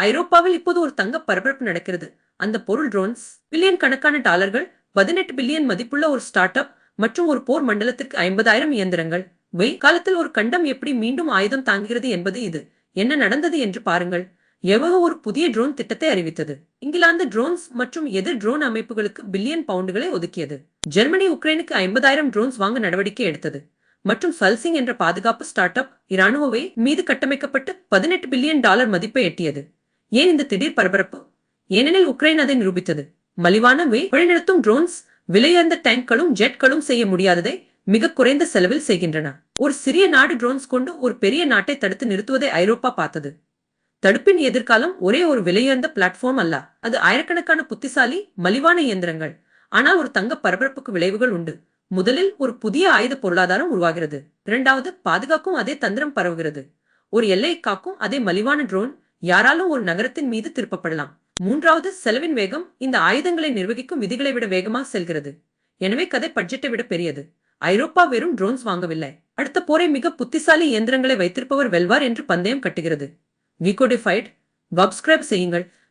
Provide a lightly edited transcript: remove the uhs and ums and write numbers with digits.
ஐரோப்பாவில் இப்போது ஒரு தங்க பரபரப்பு நடக்கிறது. அந்த பொருள் ட்ரோன்ஸ். பில்லியன் கணக்கான டாலர்கள், 18 பில்லியன் மதிப்புள்ள ஒரு ஸ்டார்ட் அப் மற்றும் ஒரு போர் மண்டலத்திற்கு 50,000 இயந்திரங்கள். காலத்தில் ஒரு கண்டம் எப்படி மீண்டும் ஆயுதம் தாங்குகிறது என்பது இது. என்ன நடந்தது என்று பாருங்கள். எவ்வளவு ஒரு புதிய ட்ரோன் திட்டத்தை அறிவித்தது. இங்கிலாந்து ட்ரோன்ஸ் மற்றும் எதிர் ட்ரோன் அமைப்புகளுக்கு பில்லியன் பவுண்டுகளை ஒதுக்கியது. ஜெர்மனி உக்ரைனுக்கு 50,000 ட்ரோன்ஸ் வாங்க நடவடிக்கை எடுத்தது. மற்றும் சல்சிங் என்ற பாதுகாப்பு ஸ்டார்ட் அப் இராணுவ மீது கட்டமைக்கப்பட்டு 18 பில்லியன் டாலர் மதிப்பை எட்டியது. ஏன் இந்த திடீர் பரபரப்பு? ஏனெனில் உக்ரைன் அதை நிரூபித்தது. மலிவான வழிநடத்தும் ட்ரோன்ஸ் விலையுயர்ந்த டேங்க்களும் ஜெட்களும் செய்ய முடியாததை மிக குறைந்த செலவில் செய்கின்றன. ஒரு சிறிய நாடு ட்ரோன்ஸ் கொண்டு ஒரு பெரிய நாட்டை தடுத்து நிறுத்துவதை ஐரோப்பா பார்த்தது. தடுப்பின் எதிர்காலம் ஒரே ஒரு விலையுயர்ந்த பிளாட்ஃபார்ம் அல்ல. அது ஆயிரக்கணக்கான புத்திசாலி மலிவான இயந்திரங்கள். ஆனால் ஒரு தங்க பரபரப்புக்கு விளைவுகள் உண்டு. முதலில் ஒரு புதிய ஆயுத பொருளாதாரம் உருவாகிறது. இரண்டாவது, பாதுகாக்கும் அதே தந்திரம் பரவுகிறது. ஒரு எல்லையை காக்கும் அதே மலிவான ட்ரோன் யாராலும் ஒரு நகரத்தின் மீது திருப்பப்படலாம். மூன்றாவது, செலவின் வேகம் இந்த ஆயுதங்களை நிர்வகிக்கும் விதிகளை விட வேகமாக செல்கிறது. எனவே கதை பட்ஜெட்டை விட பெரியது. ஐரோப்பா வெறும் ட்ரோன்ஸ் வாங்கவில்லை. அடுத்த போரை மிக புத்திசாலி இயந்திரங்களை வைத்திருப்பவர் வெல்வார் என்று பந்தயம் கட்டுகிறது. விகோடிஃபைட். சப்ஸ்கிரைப் செய்யுங்கள்.